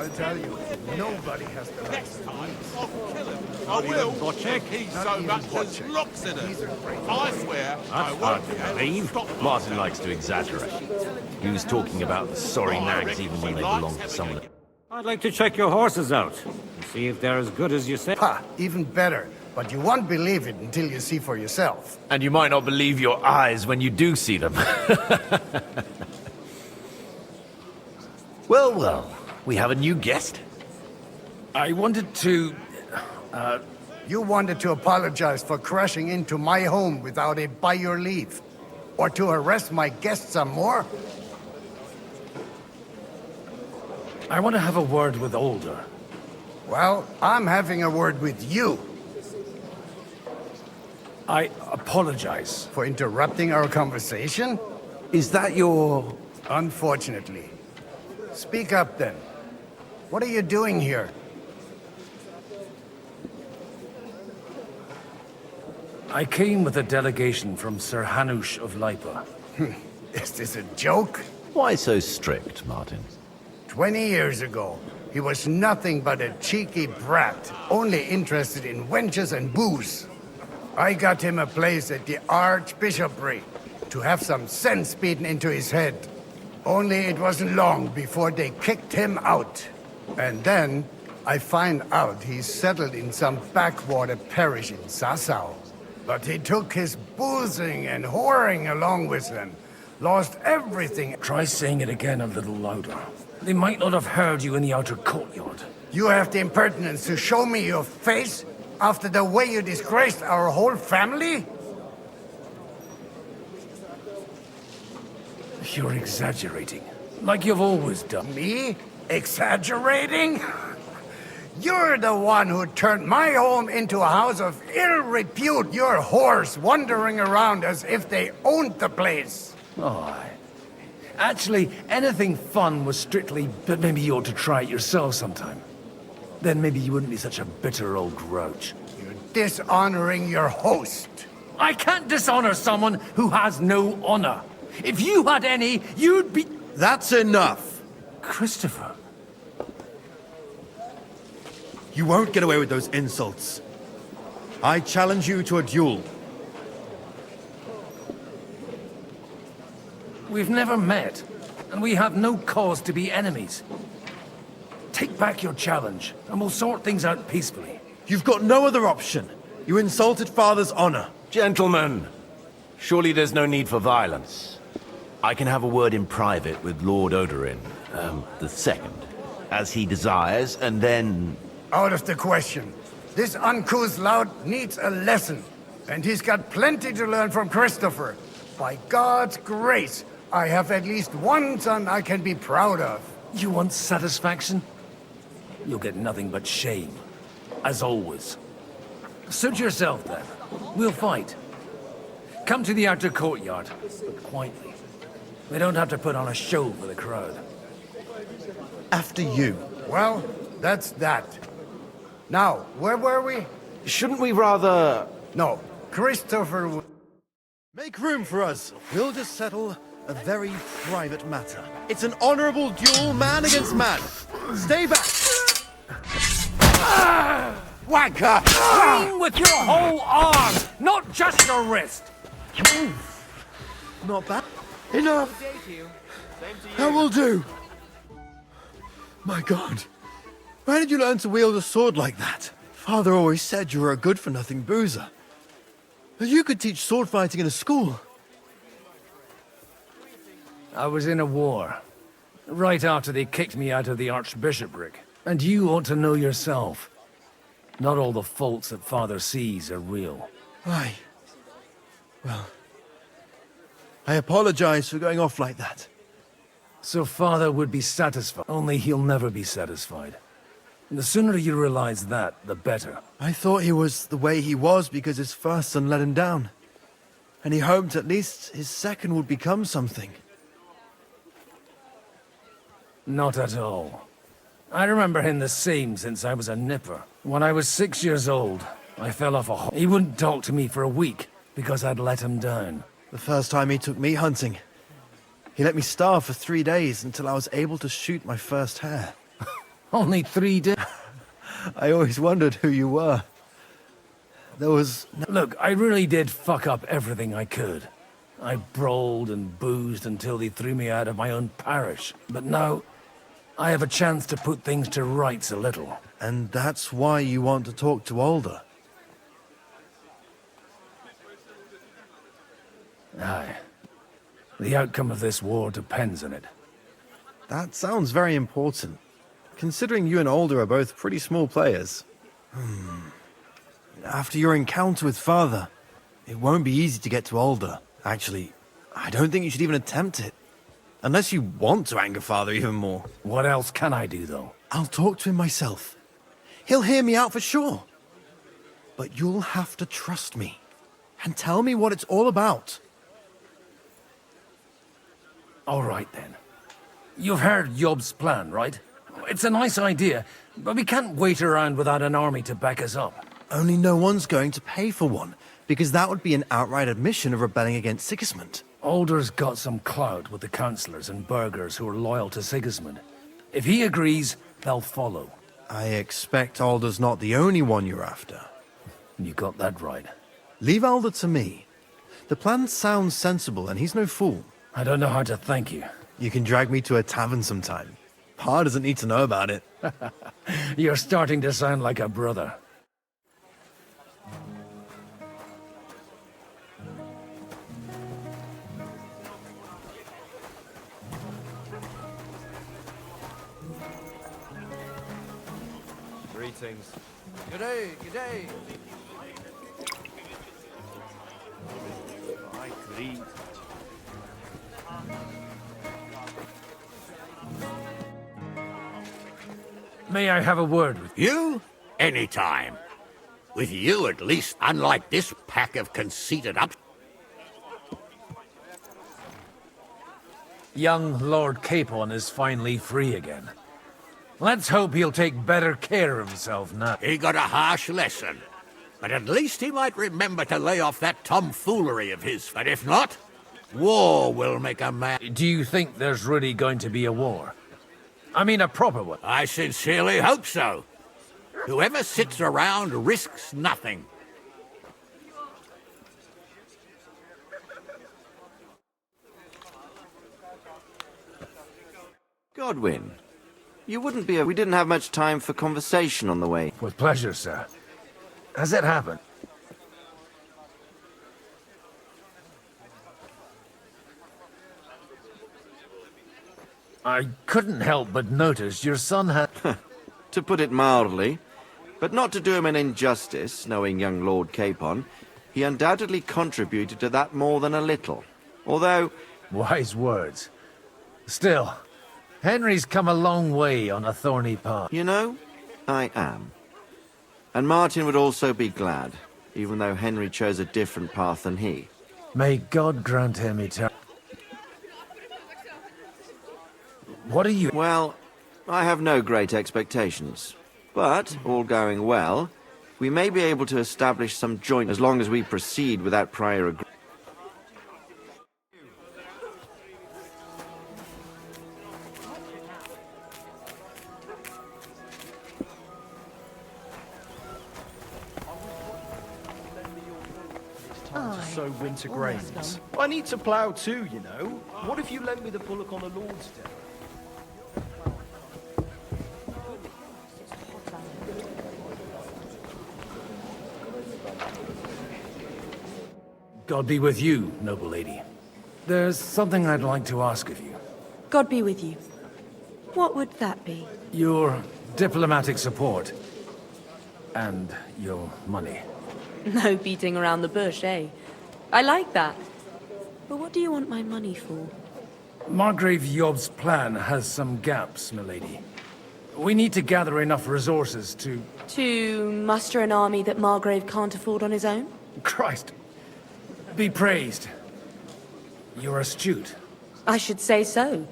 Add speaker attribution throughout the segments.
Speaker 1: I'll tell you, nobody has the
Speaker 2: Next
Speaker 1: right.
Speaker 2: time, I'll kill him. I will, if he so much as looks at it. I swear I
Speaker 3: That's
Speaker 2: won't
Speaker 3: hard
Speaker 2: be
Speaker 3: to
Speaker 2: able to
Speaker 3: believe.
Speaker 2: stop
Speaker 3: Martin
Speaker 2: myself.
Speaker 3: likes to exaggerate. He was talking about the sorry nags even when they belong to someone. I'd like to check your horses out and see if they're as good as you say.
Speaker 1: Ha, even better. But you won't believe it until you see for yourself.
Speaker 3: And you might not believe your eyes when you do see them. Well, well, we have a new guest.
Speaker 4: I wanted to...
Speaker 1: You wanted to apologize for crashing into my home without it by your leave. Or to harass my guests some more?
Speaker 4: I want to have a word with Older.
Speaker 1: Well, I'm having a word with you
Speaker 4: I apologize.
Speaker 1: for interrupting our conversation.
Speaker 3: Is that your...
Speaker 1: Unfortunately. Speak up then. What are you doing here?
Speaker 4: I came with a delegation from Sir Hanush of Lipa.
Speaker 1: Is this a joke?
Speaker 3: Why so strict, Martin?
Speaker 1: 20 years ago, he was nothing but a cheeky brat, only interested in wenches and booze. I got him a place at the Archbishopric to have some sense beaten into his head. Only it wasn't long before they kicked him out. And then I find out he's settled in some backwater parish in Sassau. But he took his boozing and whoring along with him. Lost everything.
Speaker 4: Try saying it again a little louder. They might not have heard you in the outer courtyard.
Speaker 1: You have the impertinence to show me your face after the way you disgraced our whole family?
Speaker 4: You're exaggerating. Like you've always done.
Speaker 1: Me? Exaggerating? You're the one who turned my home into a house of ill repute. Your whores wandering around as if they owned the place.
Speaker 4: Oh, actually, anything fun was strictly... But maybe you ought to try it yourself sometime. Then maybe you wouldn't be such a bitter old grouch.
Speaker 1: You're dishonoring your host.
Speaker 4: I can't dishonor someone who has no honor. If you had any, you'd be...
Speaker 5: That's enough!
Speaker 4: Christopher.
Speaker 5: You won't get away with those insults. I challenge you to a duel.
Speaker 4: We've never met, and we have no cause to be enemies. Take back your challenge, and we'll sort things out peacefully.
Speaker 5: You've got no other option. You insulted Father's honor.
Speaker 3: Gentlemen, surely there's no need for violence. I can have a word in private with Lord Odorin, the second, as he desires, and then...
Speaker 1: Out of the question. This uncouth lout needs a lesson, and he's got plenty to learn from Christopher. By God's grace, I have at least one son I can be proud of.
Speaker 4: You want satisfaction? You'll get nothing but shame, as always. Suit yourself, then. We'll fight. Come to the outer courtyard, but quietly. We don't have to put on a show for the crowd.
Speaker 5: After you.
Speaker 1: Well, that's that. Now, where were we?
Speaker 3: Shouldn't we rather...
Speaker 1: No, Christopher...
Speaker 5: Make room for us. We'll just settle a very private matter. It's an honorable duel, man against man. Stay back.
Speaker 1: Whacker!
Speaker 4: Swing with your whole arm, not just your wrist.
Speaker 5: Not bad. Enough. That will do. My God. Where did you learn to wield a sword like that? Father always said you were a good-for-nothing boozer. But you could teach sword fighting in a school.
Speaker 4: I was in a war. Right after they kicked me out of the Archbishopric. And you ought to know yourself. Not all the faults that Father sees are real.
Speaker 5: Aye. Well, I apologize for going off like that.
Speaker 4: So Father would be satisfied. Only he'll never be satisfied. And the sooner you realize that, the better.
Speaker 5: I thought he was the way he was because his first son let him down. And he hoped at least his second would become something.
Speaker 4: Not at all. I remember him the same since I was a nipper. When I was 6 years old, I fell off a horse. He wouldn't talk to me for a week because I'd let him down.
Speaker 5: The first time he took me hunting, he let me starve for 3 days until I was able to shoot my first hare.
Speaker 4: Only 3 days.
Speaker 5: I always wondered who you were. There was
Speaker 4: Look, I really did fuck up everything I could. I brawled and boozed until they threw me out of my own parish. But now, I have a chance to put things to rights a little.
Speaker 5: And that's why you want to talk to Alder.
Speaker 4: Aye. The outcome of this war depends on it.
Speaker 5: That sounds very important, considering you and Alder are both pretty small players. After your encounter with Father, it won't be easy to get to Alder. Actually, I don't think you should even attempt it. Unless you want to anger Father even more.
Speaker 4: What else can I do, though?
Speaker 5: I'll talk to him myself. He'll hear me out for sure. But you'll have to trust me and tell me what it's all about.
Speaker 4: All right, then. You've heard Yob's plan, right? It's a nice idea, but we can't wait around without an army to back us up.
Speaker 5: Only no one's going to pay for one, because that would be an outright admission of rebelling against Sigismund.
Speaker 4: Alder's got some clout with the councillors and burghers who are loyal to Sigismund. If he agrees, they'll follow.
Speaker 5: I expect Alder's not the only one you're after.
Speaker 4: You got that right.
Speaker 5: Leave Alder to me. The plan sounds sensible, and he's no fool.
Speaker 4: I don't know how to thank you.
Speaker 5: You can drag me to a tavern sometime. Pa doesn't need to know about it.
Speaker 4: You're starting to sound like a brother.
Speaker 6: Greetings.
Speaker 7: G'day, g'day.
Speaker 6: I greet.
Speaker 4: May I have a word with you?
Speaker 8: You? Anytime. With you, at least, unlike this pack of conceited ups.
Speaker 4: Young Lord Capon is finally free again. Let's hope he'll take better care of himself now.
Speaker 8: He got a harsh lesson. But at least he might remember to lay off that tomfoolery of his. But if not, war will make a man.
Speaker 4: Do you think there's really going to be a war? I mean a proper one.
Speaker 8: I sincerely hope so. Whoever sits around risks nothing.
Speaker 7: Godwin, you wouldn't be. We didn't have much time for conversation on the way.
Speaker 4: With pleasure, sir. Has it happened? I couldn't help but notice your son had...
Speaker 7: To put it mildly, but not to do him an injustice, knowing young Lord Capon, he undoubtedly contributed to that more than a little. Although,
Speaker 4: Wise words. Still, Henry's come a long way on a thorny path.
Speaker 7: you know, I am. And Martin would also be glad, even though Henry chose a different path than he.
Speaker 4: May God grant him eternal... What are you...
Speaker 7: Well, I have no great expectations. But, all going well, we may be able to establish some joint as long as we proceed without prior agreement.
Speaker 6: Sow winter grains. I need to plough too, you know. What if you lent me the bullock on a Lord's Day?
Speaker 4: God be with you, noble lady. There's something I'd like to ask of you.
Speaker 9: God be with you. What would that be?
Speaker 4: Your diplomatic support. And your money.
Speaker 9: No beating around the bush, eh? I like that. But what do you want my money for?
Speaker 4: Margrave Yob's plan has some gaps, milady. We need to gather enough resources to...
Speaker 9: To muster an army that Margrave can't afford on his own?
Speaker 4: Christ! Be praised. You're astute.
Speaker 9: I should say so.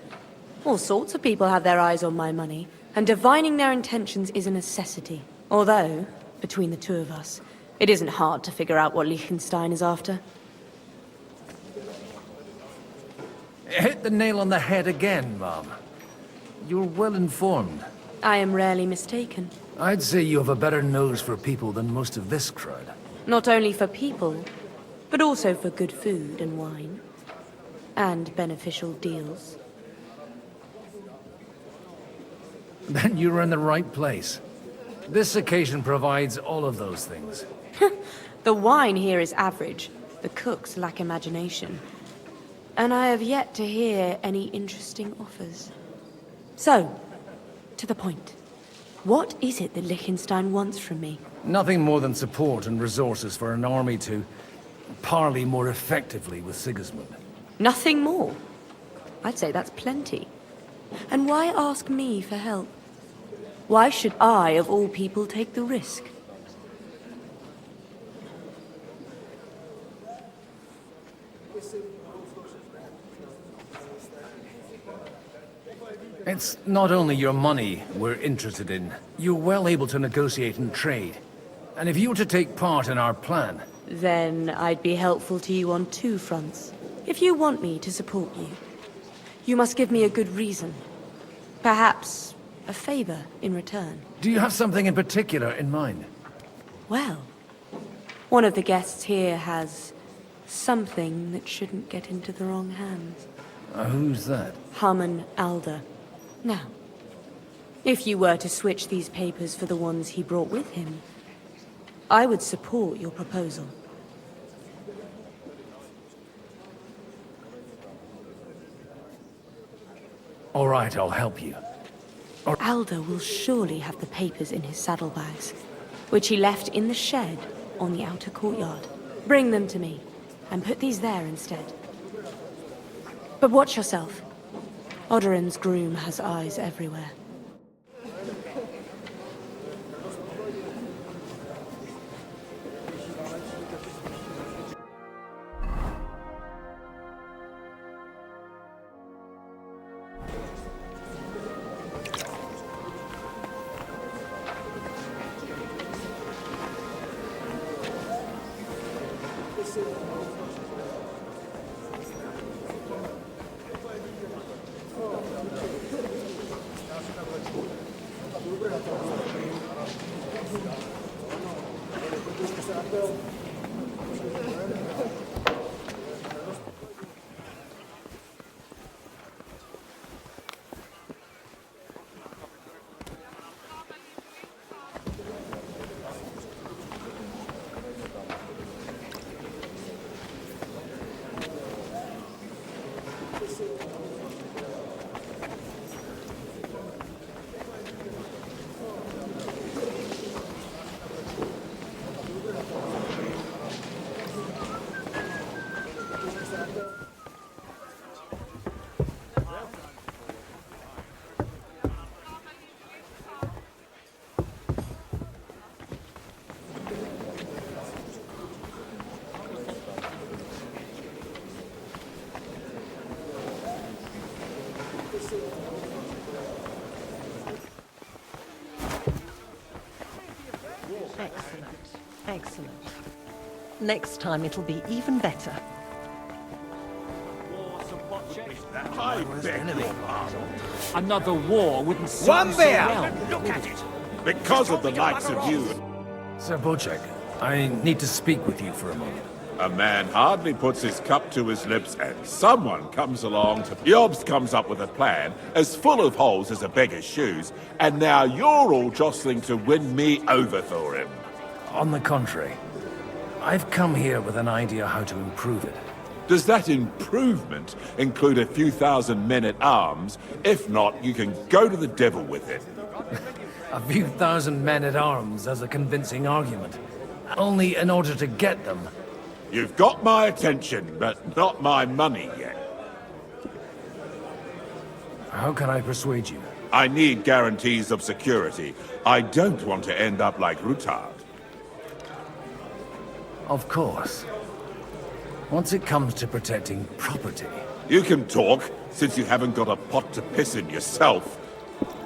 Speaker 9: All sorts of people have their eyes on my money, and divining their intentions is a necessity. Although, between the two of us, it isn't hard to figure out what Liechtenstein is after.
Speaker 4: Hit the nail on the head again, Mom. You're well informed.
Speaker 9: I am rarely mistaken.
Speaker 4: I'd say you have a better nose for people than most of this crowd.
Speaker 9: Not only for people, but also for good food and wine. And beneficial deals.
Speaker 4: Then you're in the right place. This occasion provides all of those things.
Speaker 9: The wine here is average. The cooks lack imagination. And I have yet to hear any interesting offers. So, to the point. What is it that Liechtenstein wants from me?
Speaker 4: Nothing more than support and resources for an army to parley more effectively with Sigismund.
Speaker 9: Nothing more? I'd say that's plenty. And why ask me for help? Why should I, of all people, take the risk?
Speaker 4: It's not only your money we're interested in. You're well able to negotiate and trade. And if you were to take part in our plan...
Speaker 9: Then I'd be helpful to you on two fronts. If you want me to support you, you must give me a good reason. Perhaps a favor in return.
Speaker 4: Do you have something in particular in mind?
Speaker 9: Well, one of the guests here has something that shouldn't get into the wrong hands.
Speaker 4: Who's that?
Speaker 9: Harman Alder. Now, if you were to switch these papers for the ones he brought with him, I would support your proposal.
Speaker 4: All right, I'll help you.
Speaker 9: Alder will surely have the papers in his saddlebags, which he left in the shed on the outer courtyard. Bring them to me, and put these there instead. But watch yourself. Odorin's groom has eyes everywhere.
Speaker 10: Excellent. Excellent. Next time it'll be even better.
Speaker 2: I beg your pardon.
Speaker 11: Another war wouldn't sound
Speaker 1: One
Speaker 11: so
Speaker 1: bear!
Speaker 11: well.
Speaker 2: Look at it. Because of the likes of you,
Speaker 4: Sir Bocek, I need to speak with you for a moment.
Speaker 2: a man hardly puts his cup to his lips and someone comes along to... Jobs comes up with a plan as full of holes as a beggar's shoes, and now you're all jostling to win me over for him.
Speaker 4: On the contrary, I've come here with an idea how to improve it.
Speaker 2: Does that improvement include a few thousand men-at-arms? If not, you can go to the devil with it.
Speaker 4: A few thousand men-at-arms as a convincing argument. Only in order to get them.
Speaker 2: You've got my attention, but not my money yet.
Speaker 4: How can I persuade you?
Speaker 2: I need guarantees of security. I don't want to end up like Rutard.
Speaker 4: Of course. Once it comes to protecting property...
Speaker 2: You can talk, since you haven't got a pot to piss in yourself.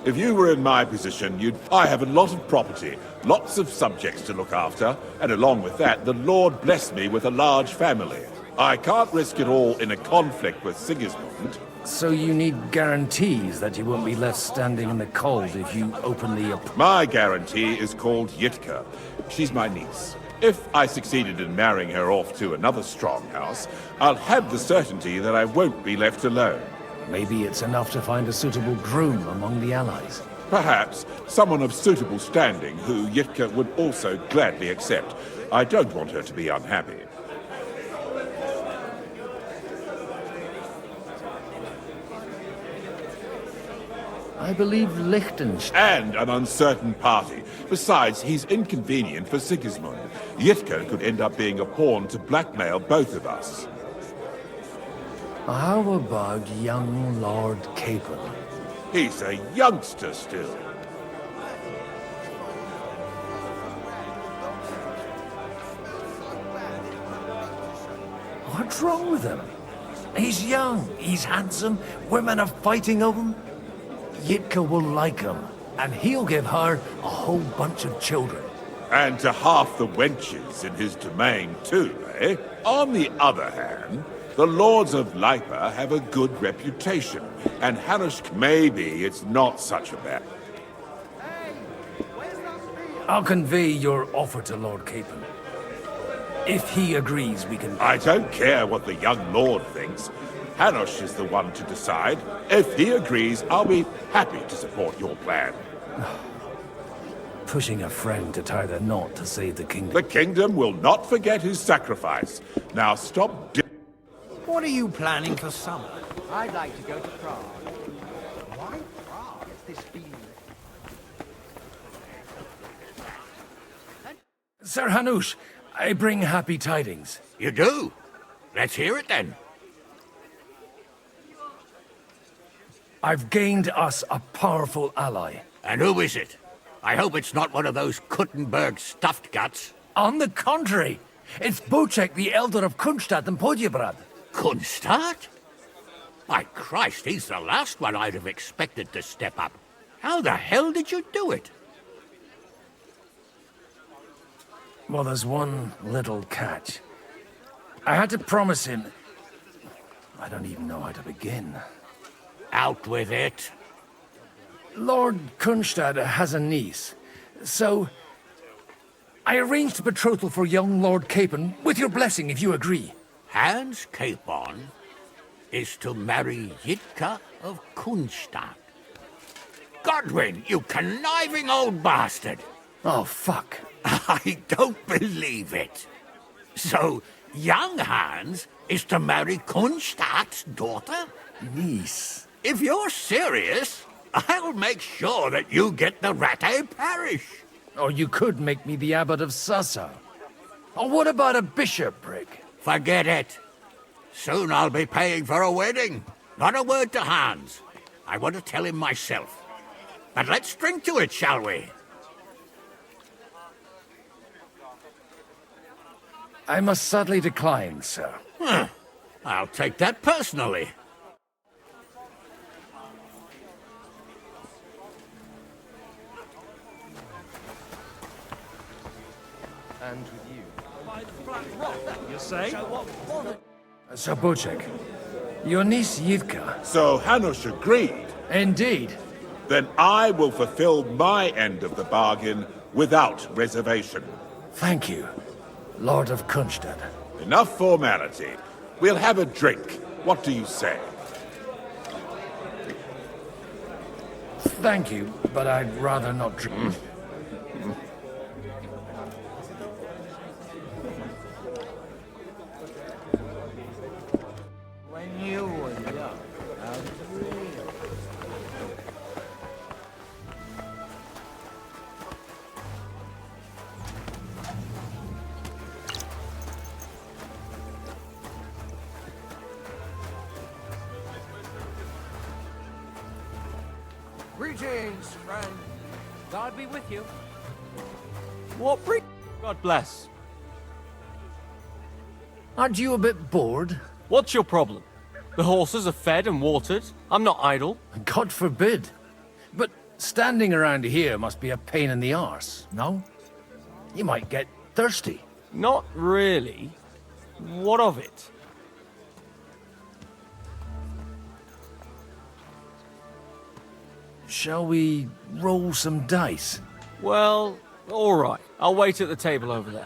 Speaker 2: If you were in my position, I have a lot of property, lots of subjects to look after, and along with that, the Lord blessed me with a large family. I can't risk it all in a conflict with Sigismund.
Speaker 4: So you need guarantees that you won't be left standing in the cold if you openly...
Speaker 2: My guarantee is called Yitka. She's my niece. If I succeeded in marrying her off to another strong house, I'll have the certainty that I won't be left alone.
Speaker 4: Maybe it's enough to find a suitable groom among the allies.
Speaker 2: Perhaps someone of suitable standing who Yitka would also gladly accept. I don't want her to be unhappy.
Speaker 4: I believe Liechtenstein...
Speaker 2: And an uncertain party. Besides, he's inconvenient for Sigismund. Yitka could end up being a pawn to blackmail both of us.
Speaker 4: How about young Lord Capel?
Speaker 2: He's a youngster still.
Speaker 4: What's wrong with him? He's young, he's handsome, women are fighting over him. Yitka will like him, and he'll give her a whole bunch of children.
Speaker 2: And to half the wenches in his domain too, eh? On the other hand, the lords of Lipa have a good reputation, and Hanushk, maybe it's not such a bad...
Speaker 4: I'll convey your offer to Lord Capel. If he agrees, we can...
Speaker 2: I don't care what the young lord thinks. Hanush is the one to decide. If he agrees, I'll be happy to support your plan.
Speaker 4: Pushing a friend to tie the knot to save the kingdom.
Speaker 2: The kingdom will not forget his sacrifice. Now stop...
Speaker 8: What are you planning for summer?
Speaker 6: I'd like to go to Prague. Why Prague? It's this feeling.
Speaker 4: Sir Hanush, I bring happy tidings.
Speaker 8: You do? Let's hear it then.
Speaker 4: I've gained us a powerful ally.
Speaker 8: And who is it? I hope it's not one of those Kuttenberg stuffed guts.
Speaker 4: On the contrary, it's Bocek, the elder of Kunstadt and Podjebrad.
Speaker 8: Kunstadt? My Christ, he's the last one I'd have expected to step up. How the hell did you do it?
Speaker 4: Well, there's one little catch. I had to promise him... I don't even know how to begin.
Speaker 8: Out with it.
Speaker 4: Lord Kunstadt has a niece, so... I arranged a betrothal for young Lord Capon, with your blessing if you agree.
Speaker 8: Hans Capon is to marry Yitka of Kunstadt. Godwin, you conniving old bastard!
Speaker 4: Oh, fuck.
Speaker 8: I don't believe it. So, young Hans is to marry Kunstadt's daughter?
Speaker 4: Niece.
Speaker 8: If you're serious, I'll make sure that you get the Rattay parish.
Speaker 4: Or you could make me the abbot of Sassa. Or what about a bishopric?
Speaker 8: Forget it. Soon I'll be paying for a wedding. Not a word to Hans. I want to tell him myself. But let's drink to it, shall we?
Speaker 4: I must sadly decline, sir.
Speaker 8: I'll take that personally.
Speaker 6: And with you. You say?
Speaker 4: Sir Bocek, your niece Yivka...
Speaker 2: So Hanush agreed?
Speaker 4: Indeed.
Speaker 2: Then I will fulfill my end of the bargain without reservation.
Speaker 4: Thank you, Lord of Kunstadt.
Speaker 2: Enough formality. We'll have a drink. What do you say?
Speaker 4: Thank you, but I'd rather not drink.
Speaker 6: When you were young, Greetings, friend.
Speaker 11: God be with you. What bring... God bless.
Speaker 4: Aren't you a bit bored?
Speaker 11: What's your problem? The horses are fed and watered. I'm not idle.
Speaker 4: God forbid. But standing around here must be a pain in the arse, no? You might get thirsty.
Speaker 11: Not really. What of it?
Speaker 4: Shall we roll some dice?
Speaker 11: Well, all right. I'll wait at the table over there.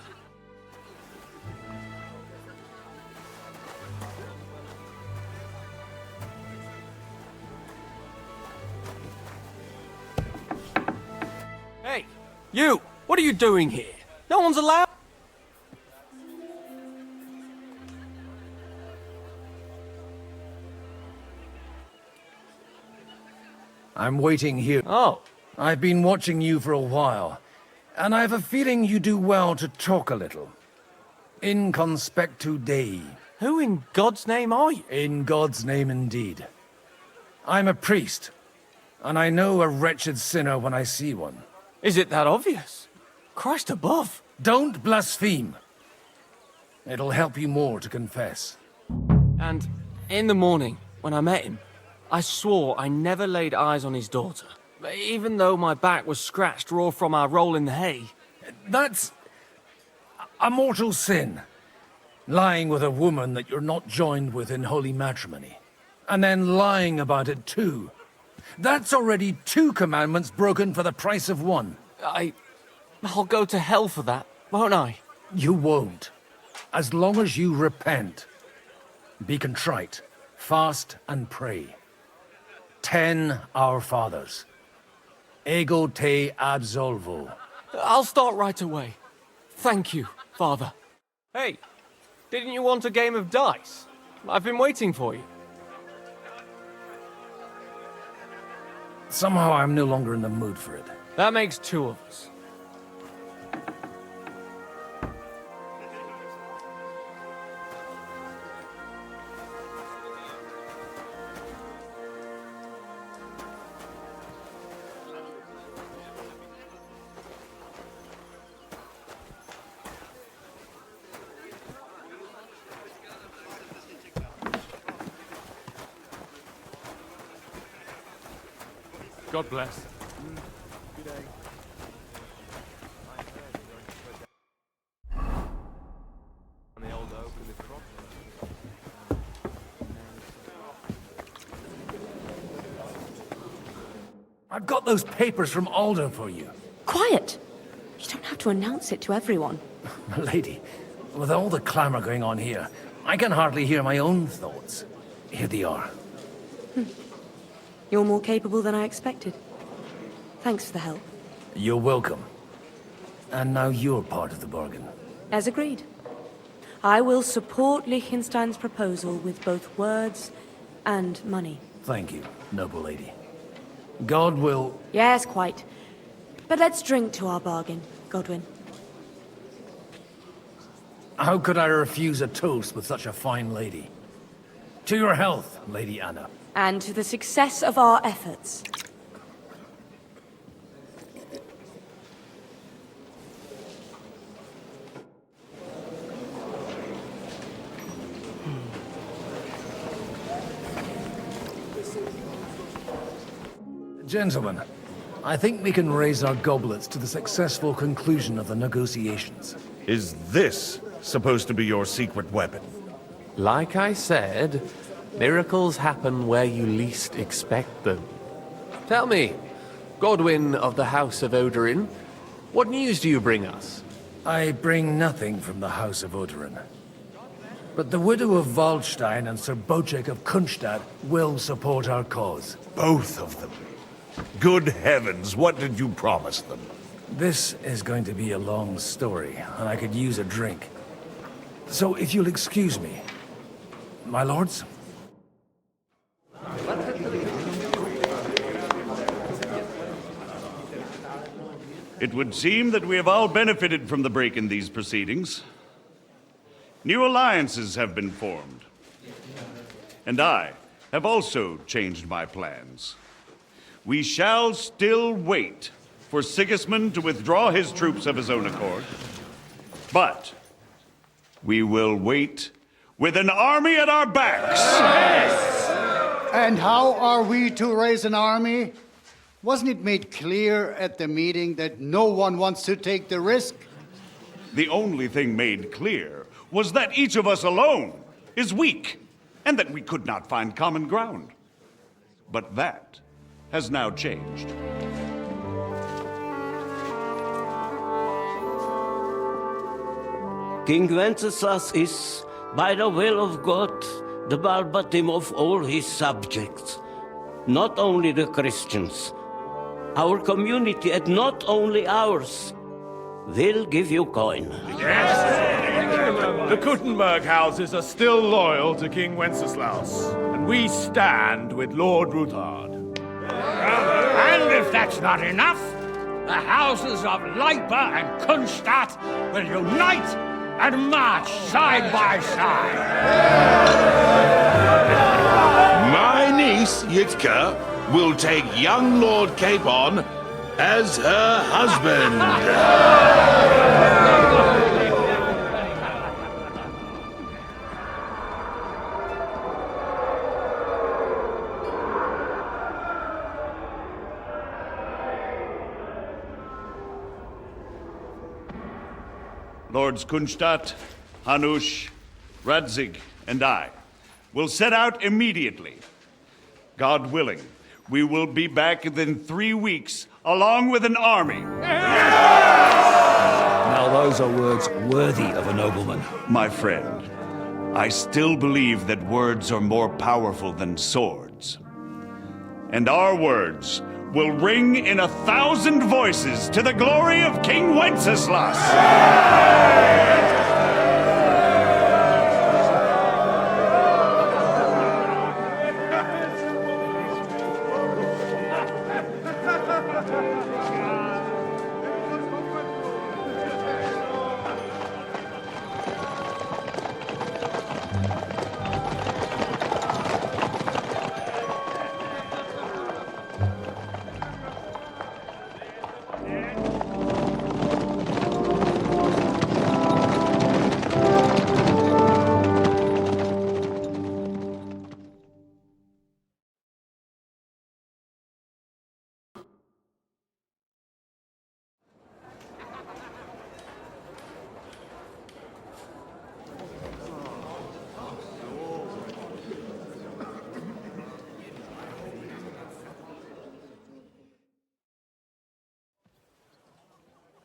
Speaker 11: Hey, you! What are you doing here? No one's allowed.
Speaker 4: I'm waiting here.
Speaker 11: Oh.
Speaker 4: I've been watching you for a while, and I have a feeling you do well to talk a little. In conspectu Dei.
Speaker 11: Who in God's name are you?
Speaker 4: In God's name indeed. I'm a priest, and I know a wretched sinner when I see one.
Speaker 11: Is it that obvious? Christ above.
Speaker 4: Don't blaspheme. It'll help you more to confess.
Speaker 11: And in the morning, when I met him, I swore I never laid eyes on his daughter, even though my back was scratched raw from our roll in the hay.
Speaker 4: That's a mortal sin. Lying with a woman that you're not joined with in holy matrimony. And then lying about it too. That's already 2 commandments broken for the price of 1.
Speaker 11: I'll go to hell for that, won't I?
Speaker 4: You won't. As long as you repent. Be contrite, fast and pray. 10 Our Fathers. Ego te absolvo.
Speaker 11: I'll start right away. Thank you, Father. Hey, didn't you want a game of dice? I've been waiting for you.
Speaker 4: Somehow I'm no longer in the mood for it.
Speaker 11: That makes 2 of us. God bless. Good day.
Speaker 4: I've got those papers from Aldo for you.
Speaker 9: Quiet! You don't have to announce it to everyone.
Speaker 4: Lady, with all the clamor going on here, I can hardly hear my own thoughts. Here they are.
Speaker 9: You're more capable than I expected. Thanks for the help.
Speaker 4: You're welcome. And now you're part of the bargain.
Speaker 9: As agreed. I will support Liechtenstein's proposal with both words and money.
Speaker 4: Thank you, noble lady. God will...
Speaker 9: Yes, quite. But let's drink to our bargain, Godwin.
Speaker 4: How could I refuse a toast with such a fine lady? To your health, Lady Anna.
Speaker 9: And to the success of our efforts.
Speaker 4: Gentlemen, I think we can raise our goblets to the successful conclusion of the negotiations.
Speaker 12: Is this supposed to be your secret weapon?
Speaker 13: Like I said, miracles happen where you least expect them. Tell me, Godwin of the House of Odorin, what news do you bring us?
Speaker 4: I bring nothing from the House of Odorin. But the widow of Waldstein and Sir Bocek of Kunstadt will support our cause.
Speaker 12: Both of them? Good heavens, what did you promise them?
Speaker 4: This is going to be a long story, and I could use a drink. So if you'll excuse me, my lords?
Speaker 14: It would seem that we have all benefited from the break in these proceedings. New alliances have been formed. And I have also changed my plans. We shall still wait for Sigismund to withdraw his troops of his own accord. But we will wait with an army at our backs.
Speaker 15: Yes! And how are we to raise an army? Wasn't it made clear at the meeting that no one wants to take the risk?
Speaker 14: The only thing made clear was that each of us alone is weak, and that we could not find common ground. But that has now changed.
Speaker 16: King Wenceslas is, by the will of God, the balbatim of all his subjects. Not only the Christians, our community, and not only ours, will give you coin.
Speaker 17: The Kuttenberg houses are still loyal to King Wenceslaus, and we stand with Lord Ruthard.
Speaker 8: And if that's not enough, the houses of Leipa and Kunstadt will unite and march side by side.
Speaker 2: My niece, Yitka, will take young Lord Capon as her husband.
Speaker 14: Lords Kunstadt, Hanush, Radzig, and I will set out immediately. God willing, we will be back within 3 weeks, along with an army.
Speaker 4: Now those are words worthy of a nobleman.
Speaker 14: My friend, I still believe that words are more powerful than swords. And our words will ring in 1,000 voices to the glory of King Wenceslas.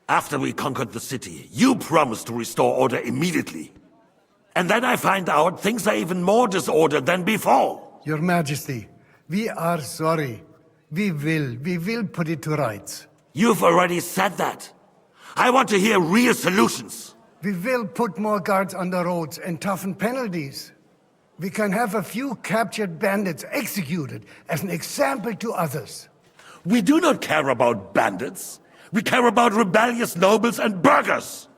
Speaker 12: After we conquered the city, you promised to restore order immediately. And then I find out things are even more disordered than before.
Speaker 1: Your Majesty, we are sorry. We will put it to rights.
Speaker 12: You've already said that. I want to hear real solutions.
Speaker 1: We will put more guards on the roads and toughen penalties. We can have a few captured bandits executed as an example to others.
Speaker 12: We do not care about bandits. We care about rebellious nobles and burghers.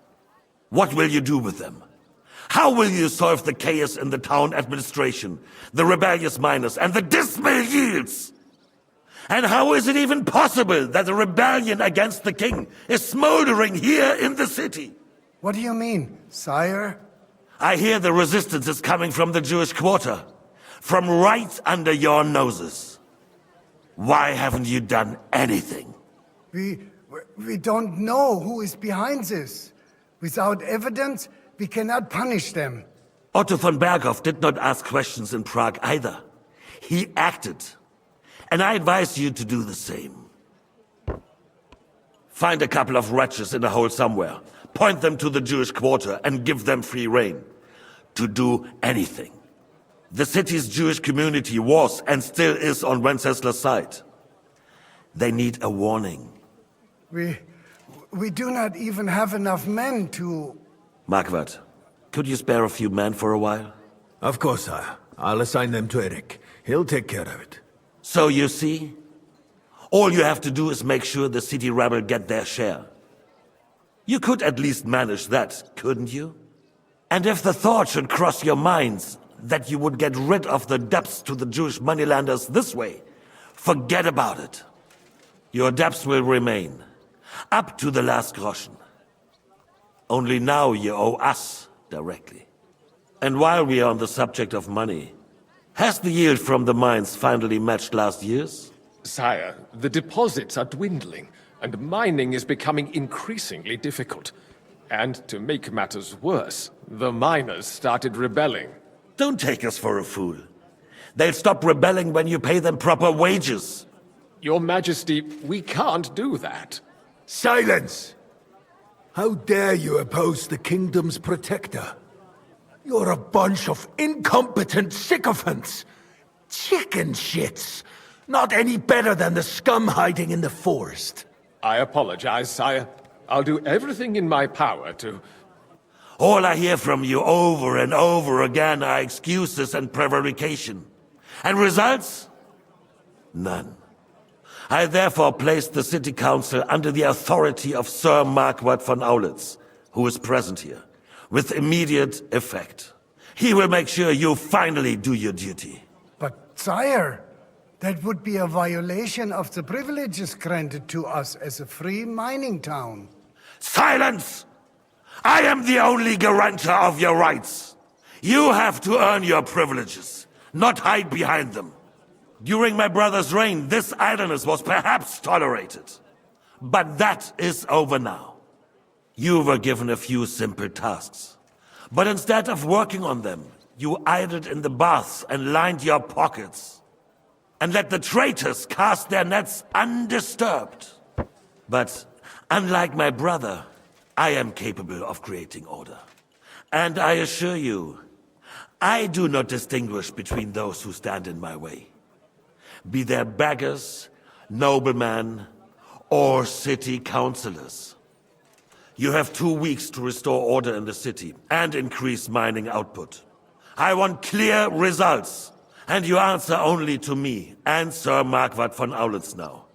Speaker 12: What will you do with them? How will you solve the chaos in the town administration, the rebellious miners, and the dismal yields? And how is it even possible that a rebellion against the king is smoldering here in the city?
Speaker 1: What do you mean, sire?
Speaker 12: I hear the resistance is coming from the Jewish quarter, from right under your noses. Why haven't you done anything?
Speaker 1: We don't know who is behind this. Without evidence, we cannot punish them.
Speaker 12: Otto von Berghoff did not ask questions in Prague either. He acted. And I advise you to do the same. Find a couple of wretches in a hole somewhere, point them to the Jewish quarter, and give them free rein to do anything. The city's Jewish community was and still is on Wenceslas' side. They need a warning.
Speaker 1: We do not even have enough men to...
Speaker 12: Marquardt, could you spare a few men for a while?
Speaker 5: Of course, sire. I'll assign them to Eric. He'll take care of it.
Speaker 12: So you see, all you have to do is make sure the city rabble get their share. You could at least manage that, couldn't you? And if the thought should cross your minds that you would get rid of the debts to the Jewish moneylenders this way, forget about it. Your debts will remain, up to the last groschen. Only now you owe us directly. And while we are on the subject of money, has the yield from the mines finally matched last year's?
Speaker 18: Sire, the deposits are dwindling, and mining is becoming increasingly difficult. And to make matters worse, the miners started rebelling.
Speaker 12: Don't take us for a fool. They'll stop rebelling when you pay them proper wages.
Speaker 18: Your Majesty, we can't do that.
Speaker 19: Silence! How dare you oppose the kingdom's protector? You're a bunch of incompetent sycophants! Chicken shits! Not any better than the scum hiding in the forest.
Speaker 18: I apologize, sire. I'll do everything in my power to...
Speaker 12: All I hear from you over and over again are excuses and prevarication. And results? None. I therefore placed the city council under the authority of Sir Marquard von Aulitz, who is present here, with immediate effect. He will make sure you finally do your duty.
Speaker 1: But, sire, that would be a violation of the privileges granted to us as a free mining town.
Speaker 12: Silence! I am the only guarantor of your rights. You have to earn your privileges, not hide behind them. During my brother's reign, this idleness was perhaps tolerated. But that is over now. You were given a few simple tasks. But instead of working on them, you idled in the baths and lined your pockets. And let the traitors cast their nets undisturbed. But unlike my brother, I am capable of creating order. And I assure you, I do not distinguish between those who stand in my way. Be they beggars, noblemen, or city councillors. You have 2 weeks to restore order in the city and increase mining output. I want clear results, and you answer only to me and Sir Marquard von Aulitz now.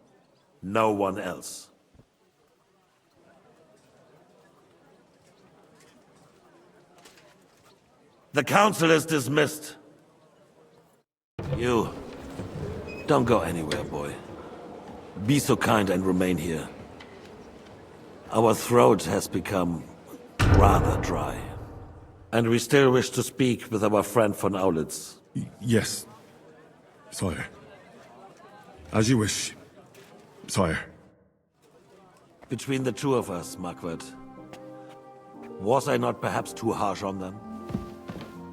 Speaker 12: No one else. The council is dismissed. You... don't go anywhere, boy. Be so kind and remain here. Our throat has become rather dry. And we still wish to speak with our friend von Aulitz.
Speaker 20: Yes, sire. As you wish, sire.
Speaker 12: Between the two of us, Marquard, was I not perhaps too harsh on them?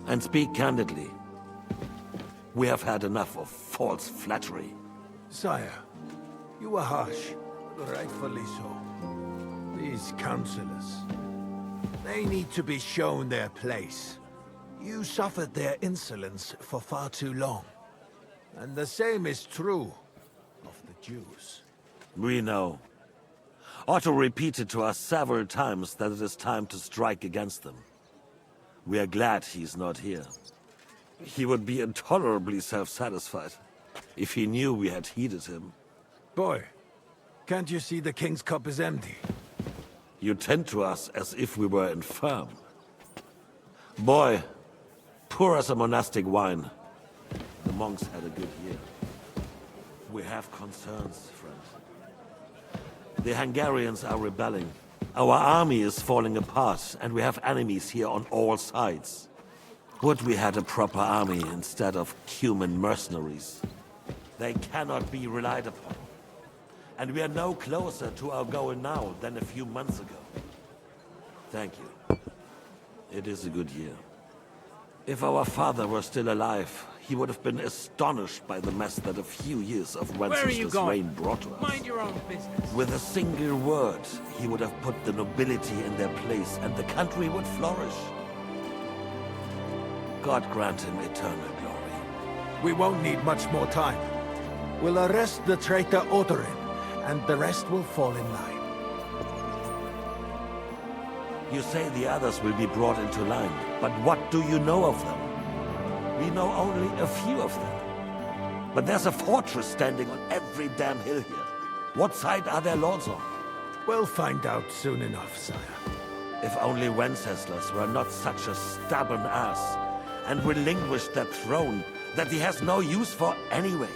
Speaker 12: And speak candidly. We have had enough of false flattery.
Speaker 19: Sire, you were harsh, rightfully so. These councillors, they need to be shown their place. You suffered their insolence for far too long. And the same is true of the Jews.
Speaker 12: We know. Otto repeated to us several times that it is time to strike against them. We are glad he's not here. He would be intolerably self-satisfied if he knew we had heeded him.
Speaker 19: Boy, can't you see the king's cup is empty?
Speaker 12: You tend to us as if we were infirm. Boy, pour us a monastic wine. The monks had a good year. We have concerns, friend. The Hungarians are rebelling. Our army is falling apart, and we have enemies here on all sides. Would we had a proper army instead of human mercenaries? They cannot be relied upon. And we are no closer to our goal now than a few months ago. Thank you. It is a good year. If our father were still alive, he would have been astonished by the mess that a few years of Wenceslas' reign brought to us.
Speaker 11: Mind your own business.
Speaker 12: With a single word, he would have put the nobility in their place, and the country would flourish. God grant him eternal glory.
Speaker 19: We won't need much more time. We'll arrest the traitor Odorin, and the rest will fall in line.
Speaker 12: You say the others will be brought into line, but what do you know of them? We know only a few of them. But there's a fortress standing on every damn hill here. What side are their lords on?
Speaker 19: We'll find out soon enough, sire.
Speaker 12: If only Wenceslas were not such a stubborn ass, and relinquished that throne that he has no use for anyway.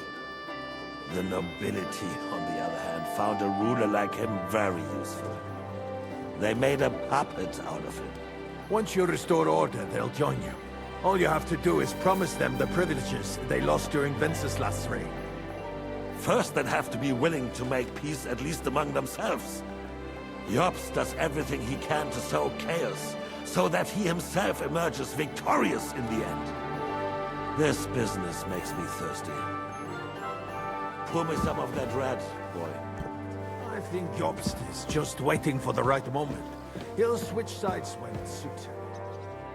Speaker 12: The nobility, on the other hand, found a ruler like him very useful. They made a puppet out of him.
Speaker 19: Once you restore order, they'll join you. All you have to do is promise them the privileges they lost during Wenceslas' reign.
Speaker 12: First, they'd have to be willing to make peace at least among themselves. Jobst does everything he can to sow chaos, so that he himself emerges victorious in the end. This business makes me thirsty. Pour me some of that red, boy.
Speaker 19: I think Jobst is just waiting for the right moment. He'll switch sides when it suits him.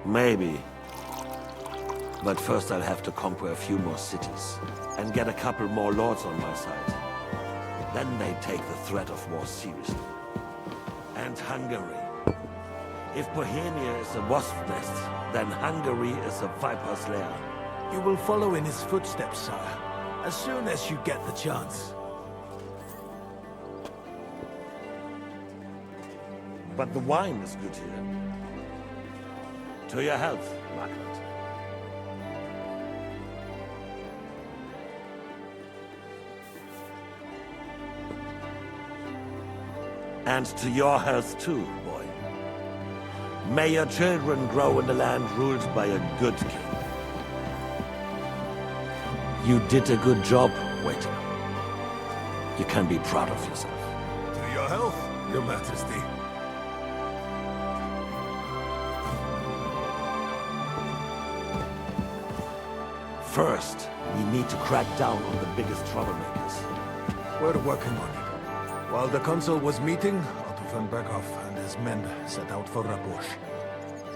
Speaker 12: Maybe. But first I'll have to conquer a few more cities, and get a couple more lords on my side. Then they take the threat of war seriously. And Hungary. If Bohemia is a wasp nest, then Hungary is a viper's lair.
Speaker 19: You will follow in his footsteps, sire, as soon as you get the chance.
Speaker 12: But the wine is good here. To your health, Margaret. And to your health too, boy. May your children grow in a land ruled by a good king. You did a good job, waiter. You can be proud of yourself.
Speaker 19: To your health, your majesty.
Speaker 12: First, we need to crack down on the biggest troublemakers.
Speaker 19: We're working on it. While the consul was meeting, Otto von Berghoff and his men set out for Rabush.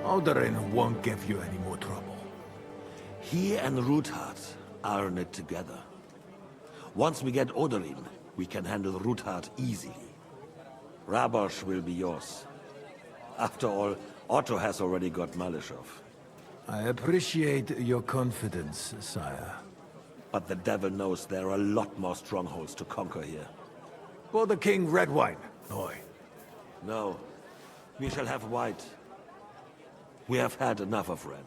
Speaker 19: Odorin won't give you any more trouble.
Speaker 12: He and Ruthard are in it together. Once we get Odorin, we can handle Ruthard easily. Rabush will be yours. After all, Otto has already got Malishov.
Speaker 19: I appreciate your confidence, sire.
Speaker 12: But the devil knows there are a lot more strongholds to conquer here.
Speaker 19: For the king, red wine, boy.
Speaker 12: No, we shall have white. We have had enough of red.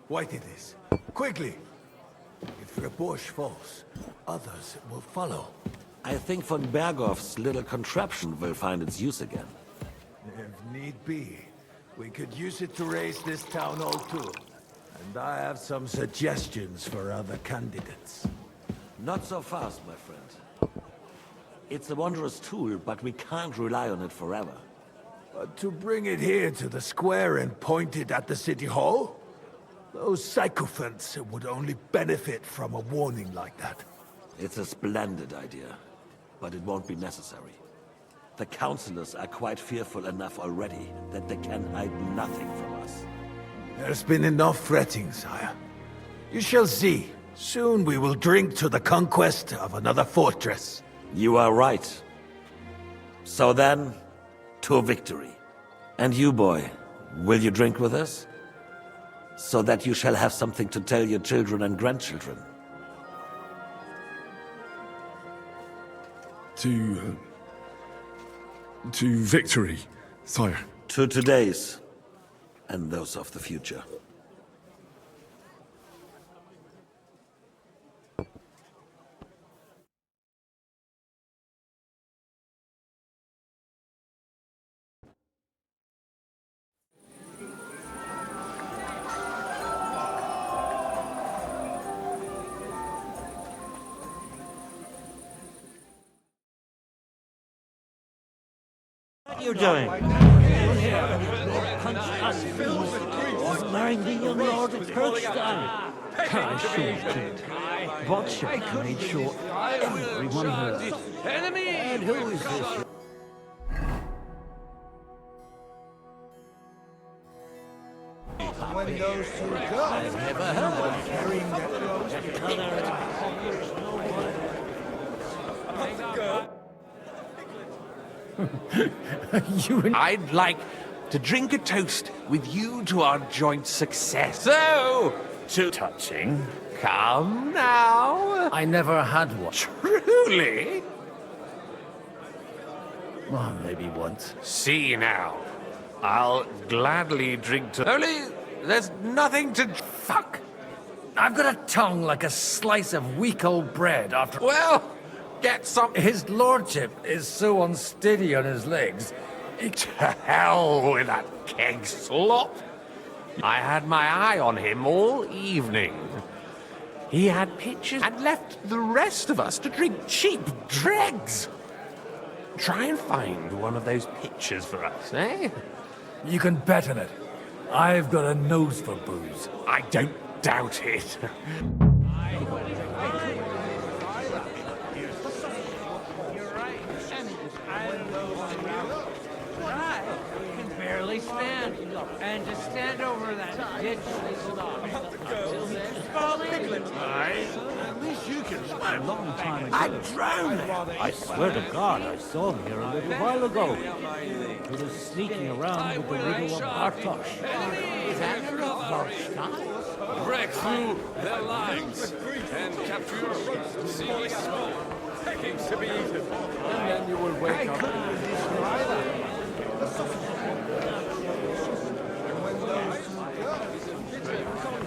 Speaker 19: White it is. Quickly! If Rabush falls, others will follow.
Speaker 12: I think von Berghoff's little contraption will find its use again.
Speaker 19: If need be, we could use it to raise this town hall too. And I have some suggestions for other candidates.
Speaker 12: Not so fast, my friend. It's a wondrous tool, but we can't rely on it forever.
Speaker 19: But to bring it here to the square and point it at the city hall? Those sycophants would only benefit from a warning like that.
Speaker 12: It's a splendid idea, but it won't be necessary. The councillors are quite fearful enough already that they can hide nothing from us.
Speaker 19: There's been enough fretting, sire. You shall see. Soon we will drink to the conquest of another fortress.
Speaker 12: You are right. So then, to victory. And you, boy, will you drink with us? So that you shall have something to tell your children and grandchildren.
Speaker 20: To victory, sire.
Speaker 12: To today's, and those of the future.
Speaker 16: What are you doing? Marrying the young Lord of Kirkstein.
Speaker 21: I sure did. Vodship made sure everyone heard.
Speaker 16: Enemy! And who is this?
Speaker 19: When those two go,
Speaker 16: I've never heard of carrying that
Speaker 22: I'd like to drink a toast with you to our joint success. So, to touching. Come now.
Speaker 4: I never had one.
Speaker 22: Truly?
Speaker 4: Well, maybe once.
Speaker 22: See now. I'll gladly drink to... Only, there's nothing to...
Speaker 4: Fuck! I've got a tongue like a slice of weak old bread after...
Speaker 22: Well, get some...
Speaker 4: His lordship is so unsteady on his legs.
Speaker 22: To hell with that keg slop. I had my eye on him all evening. He had pictures and left the rest of us to drink cheap dregs. Try and find one of those pictures for us, eh?
Speaker 4: You can bet on it. I've got a nose for booze.
Speaker 22: I don't doubt it.
Speaker 21: At least you can swim. A long time ago.
Speaker 16: I'm drowning! I swear to God, I saw him here a little while ago. He was sneaking around with the widow of Bartosz.
Speaker 18: Break through their lines and capture sea small pickings to be eaten. And then you will wake up.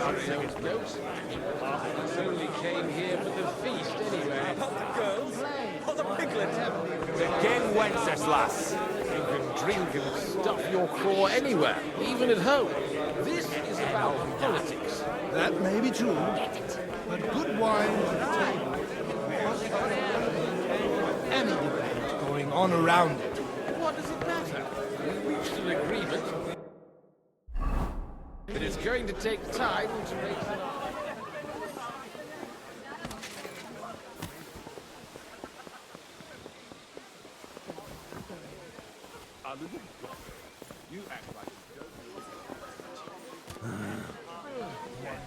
Speaker 18: I only came here for the feast anyway. Not the girls, or the piglets. Again, Wenceslas. You can drink and stuff your craw anywhere, even at home. This is about politics.
Speaker 19: That may be true, but good wine any debate going on around it.
Speaker 18: What does it matter? We reached an agreement. It is going to take time to make it.
Speaker 2: You act like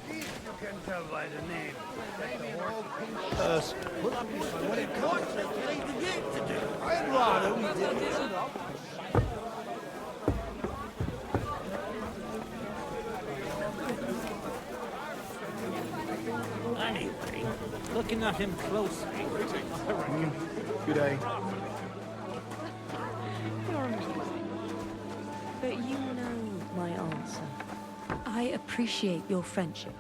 Speaker 1: You can tell by the name.
Speaker 19: Put up your what it costs to play the game to do. I'd rather we didn't end up.
Speaker 16: Anyway, looking at him closely, I reckon.
Speaker 19: Good day.
Speaker 9: But you know my answer. I appreciate your friendship,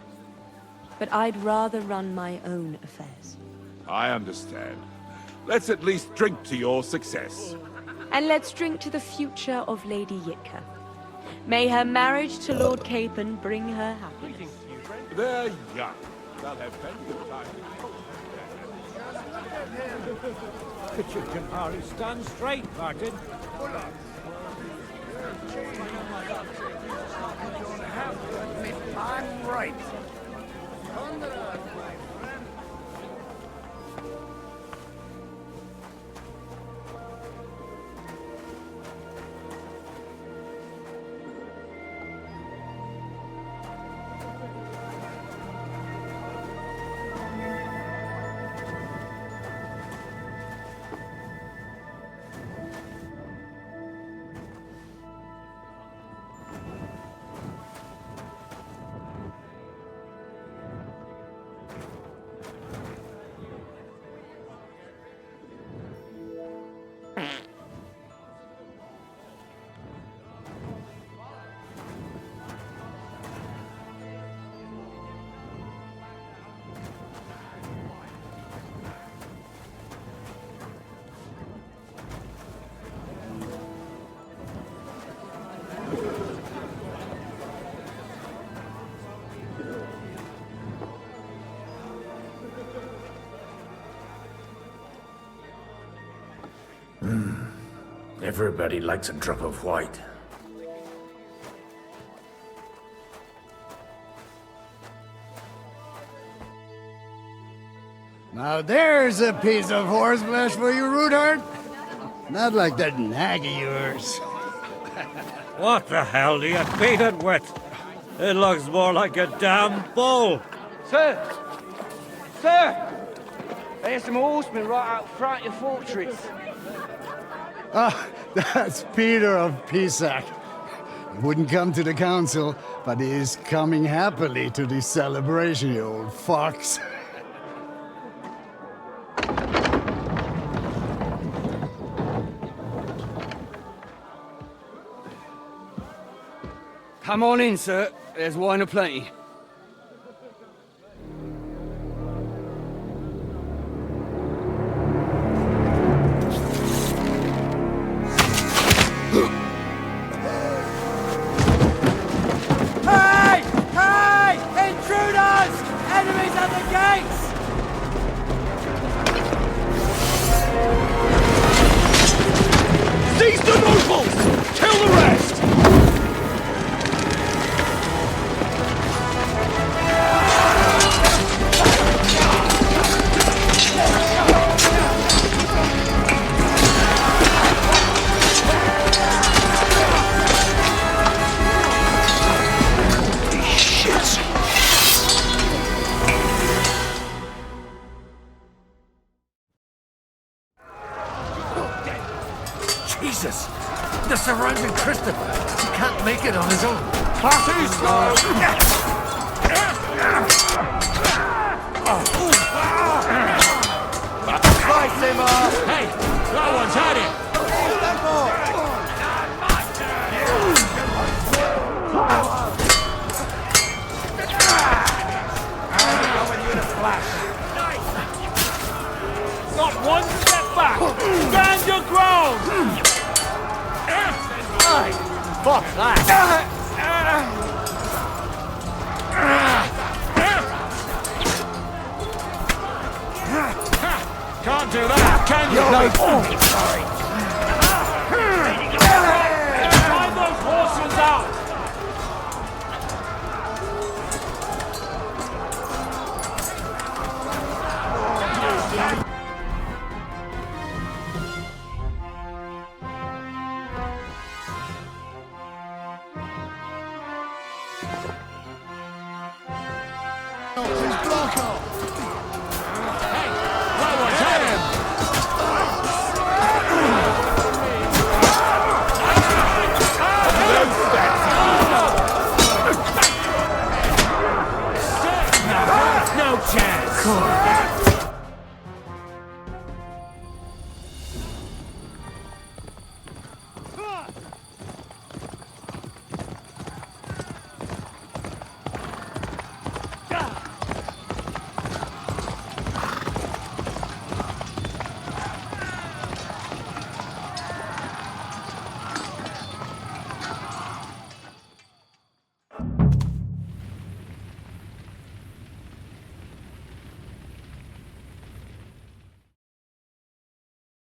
Speaker 9: but I'd rather run my own affairs.
Speaker 2: I understand. Let's at least drink to your success.
Speaker 9: And let's drink to the future of Lady Yitka. May her marriage to Lord Capon bring her happiness.
Speaker 2: They're young. They'll have plenty of time.
Speaker 16: Richard Campari, stand straight, Martin.
Speaker 1: I'm right.
Speaker 8: Everybody likes a drop of white.
Speaker 1: Now there's a piece of horseflesh for you, Rootheart. Not like that nag of yours.
Speaker 16: What the hell do you feed it with? It looks more like a damn bull.
Speaker 3: Sir! Sir! There's some horsemen right out front of the fortress.
Speaker 1: Ah, that's Peter of Pisac. He wouldn't come to the council, but he is coming happily to the celebration, you old fox.
Speaker 3: Come on in, sir. There's wine aplenty.
Speaker 7: Hey! Hey! Intruders! Enemies at the gates!
Speaker 17: Seize the nobles! Kill the rest!
Speaker 4: Jesus! They're surrounding Christopher. He can't make it on his own.
Speaker 8: Party slow!
Speaker 7: Slice him up!
Speaker 8: Hey, that one's had it!
Speaker 7: Not one step back! Stand your ground! Aye, fuck that!
Speaker 8: Can't do that, can you?
Speaker 7: No, sorry.